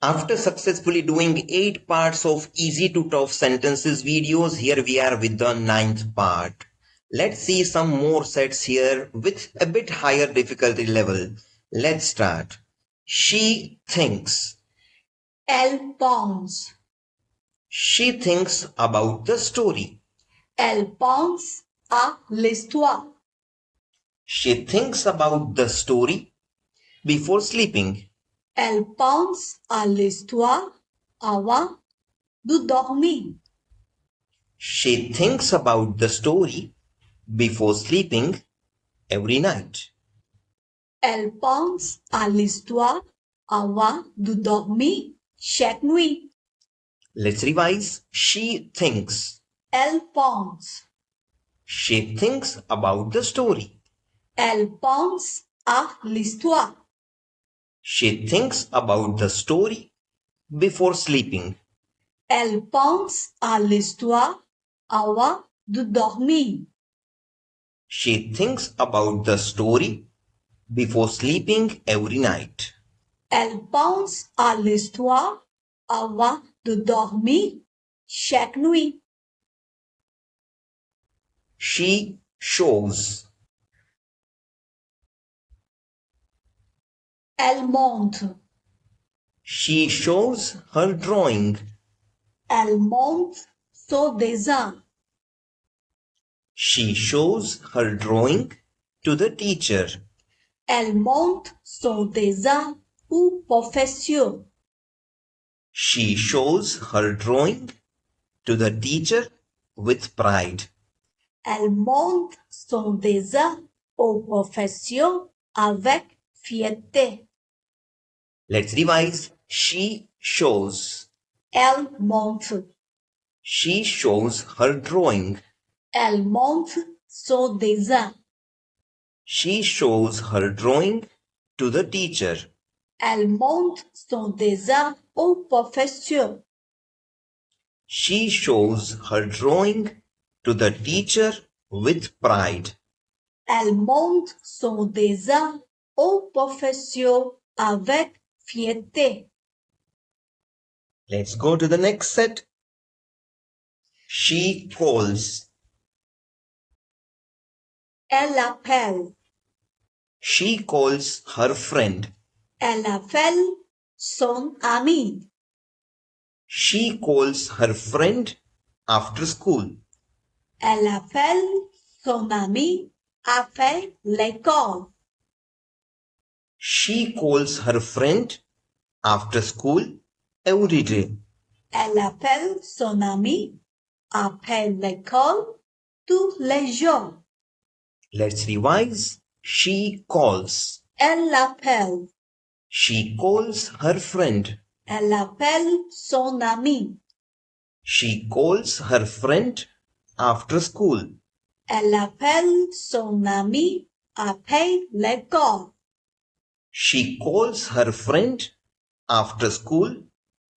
After successfully doing 8 parts of easy to tough sentences videos, here we are with the 9th part. Let's see some more sets here with a bit higher difficulty level. Let's start. She thinks. Elle pense. She thinks about the story. Elle pense à l'histoire. She thinks about the story before sleeping. Elle pense à l'histoire avant de dormir. She thinks about the story before sleeping every night. Elle pense à l'histoire avant de dormir chaque nuit. Let's revise. She thinks. Elle pense. She thinks about the story. Elle pense à l'histoire. She thinks about the story before sleeping. Elle pense à l'histoire avant de dormir. She thinks about the story before sleeping every night. Elle pense à l'histoire avant de dormir chaque nuit. She shows. Elle montre. She shows her drawing. Elle montre son dessin. She shows her drawing to the teacher. Elle montre son dessin au professeur. She shows her drawing to the teacher with pride. Elle montre son dessin au professeur avec fierté. Let's revise. She shows. Elle montre. She shows her drawing. Elle montre son dessin. She shows her drawing to the teacher. Elle montre son dessin au professeur. She shows her drawing to the teacher with pride. Elle montre son dessin au professeur avec fierté. Let's go to the next set. She calls. Elle appelle. She calls her friend. Elle appelle son ami. She calls her friend after school. Elle appelle son ami après l'école. She calls her friend after school every day. Elle appelle son ami après l'école tous les jours. Let's revise. She calls. Elle appelle. She calls her friend. Elle appelle son ami. She calls her friend after school. Elle appelle son ami après l'école. She calls her friend after school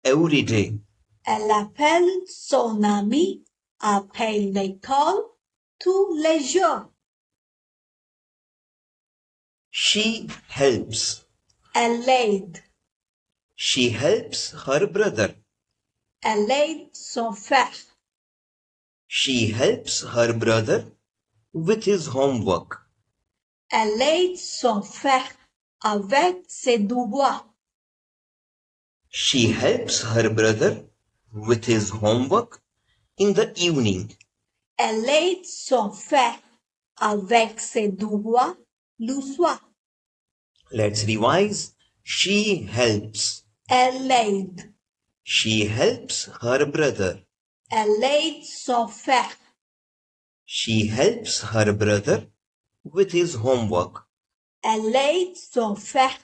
every day. Elle appelle son ami après l'école tous les jours. She helps. Elle aide. She helps her brother. Elle aide son frère. She helps her brother with his homework. Elle aide son frère avec ses devoirs. She helps her brother with his homework in the evening. Elle aide son frère avec ses devoirs le soir. Let's revise. She helps. Elle aide. She helps her brother. Elle aide son frère. She helps her brother with his homework. Elle aide son frère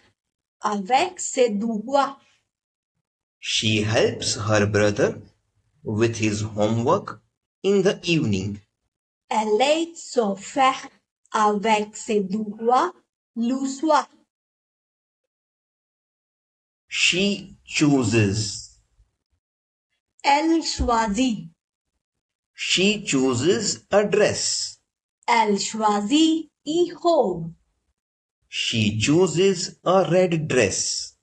avec ses devoirs. She helps her brother with his homework in the evening. Elle aide son frère avec ses devoirs le soir. She chooses. Elle choisit. She chooses a dress. Elle choisit une robe. She chooses a red dress.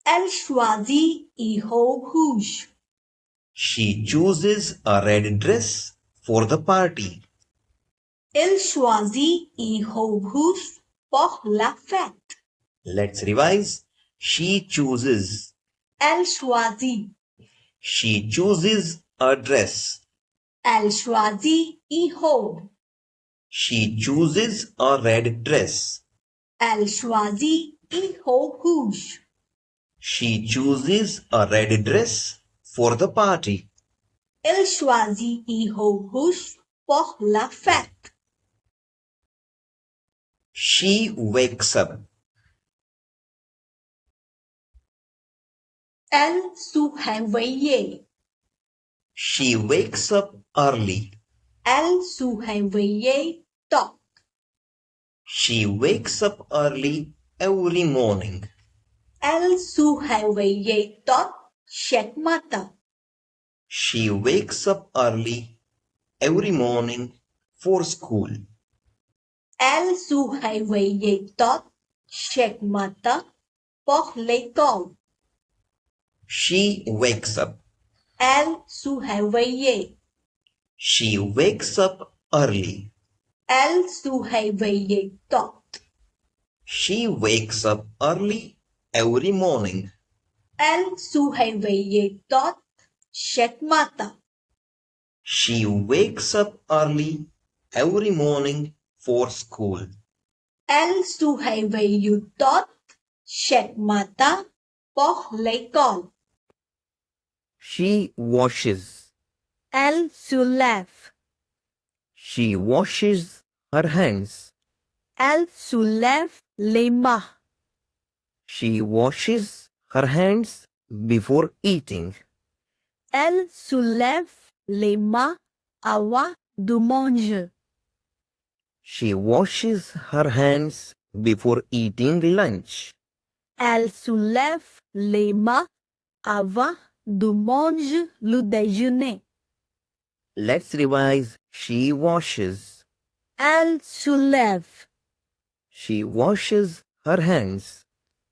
Elle choisit une robe rouge. She chooses a red dress for the party. Elle choisit une robe rouge pour la fête. Let's revise. She chooses. Elle choisit. She chooses a dress. Elle choisit une robe. She chooses a red dress. Elle choisit une robe rouge. She chooses a red dress for the party. Elle choisit une robe rouge pour la fête. She wakes up. Elle se réveille. She wakes up early. Elle se réveille tôt. She wakes up early every morning. Elle se réveille tôt chaque matin. She wakes up early every morning for school. Elle se réveille tôt chaque matin pour l'école. She wakes up. Elle se réveille. She wakes up early. Elle se réveille tôt. She wakes up early every morning. Elle se réveille tôt chaque matin. She wakes up early every morning for school. Elle se réveille tôt chaque matin pour l'école. She washes. Elle se lève. She washes her hands. Elle se lève les mains. She washes her hands before eating. Elle se lève les mains avant de manger. She washes her hands before eating lunch. Elle se lève les mains avant de manger le déjeuner. Let's revise. She washes. Elle se lève. She washes her hands.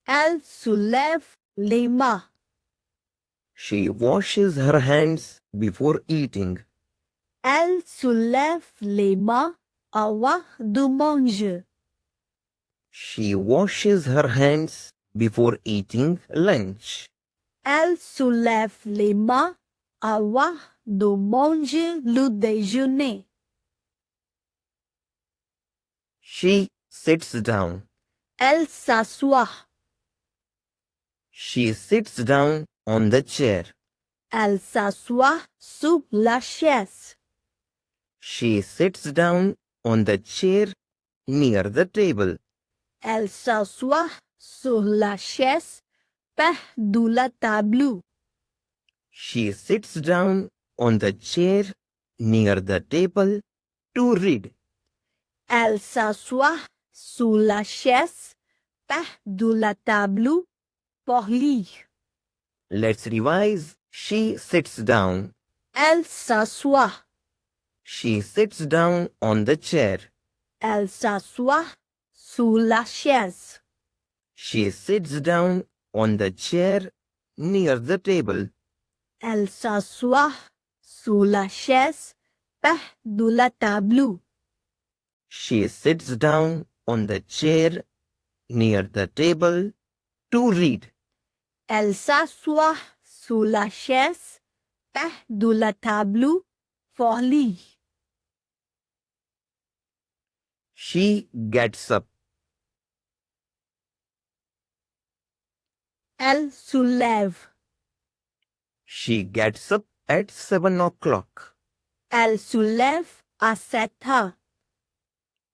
Elle se lève les mains. She washes her hands before eating. Elle se lève les mains avant de manger. She washes her hands before eating lunch. Elle se lève les mains avant de manger le déjeuner. She sits down. Elle s'assoit. She sits down on the chair. Elle s'assoit sur la chaise. She sits down on the chair near the table. Elle s'assoit sur la chaise près de la table. She sits down on the chair near the table to read. Elle s'assoit sur la chaise près de la table pour lire. Let's revise. She sits down. Elle s'assoit. She sits down on the chair. Elle s'assoit sur la chaise. She sits down on the chair near the table. Elle s'assoit sur la chaise près de la table. She sits down on the chair near the table to read. Elle s'assoit sur la chaise près de la table pour lire. She gets up. Elle se lève. She gets up at 7 o'clock. Elle se lève à 7 heures.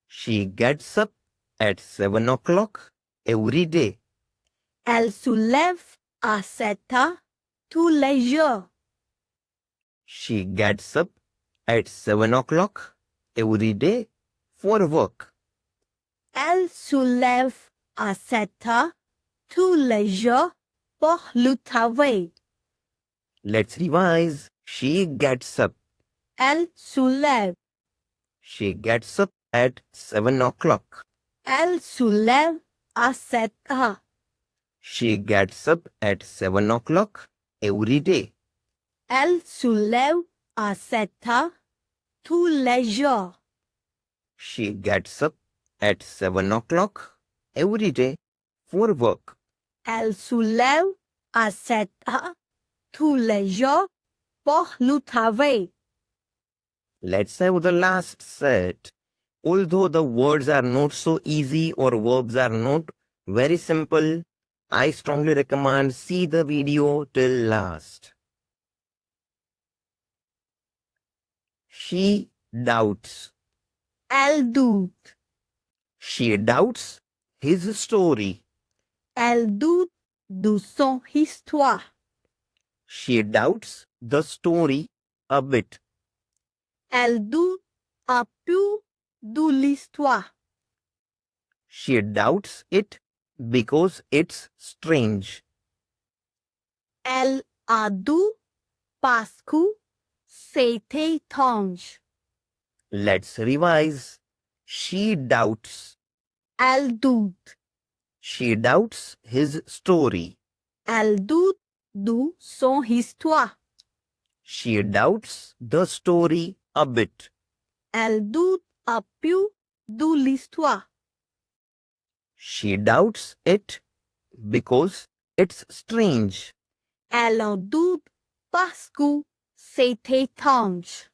She gets up at 7 o'clock every day. Elle se lève à 7 heures tous les jours. She gets up at 7 o'clock every day for work. Elle se lève à 7 heures tous les jours pour le travail. Let's revise. She gets up. Elle se lève. She gets up at 7 o'clock. Elle se lève à 7 heures. She gets up at 7 o'clock every day. Elle soulève à 7 heures tous les jours. She gets up at 7 o'clock every day for work. Elle soulève à 7 heures tous les jours pour le travail. Let's have the last set. Although the words are not so easy or verbs are not very simple, I strongly recommend see the video till last. She doubts. Elle doute. She doubts his story. Elle doute de son histoire. She doubts the story a bit. Elle doute un peu de l'histoire. She doubts it because it's strange. Elle a doute parce que c'est étrange. Let's revise. She doubts. Elle doute. She doubts his story. Elle doute de son histoire. She doubts the story a bit. Elle doute un peu de l'histoire. She doubts it because it's strange. Elle en doute parce que c'est étrange.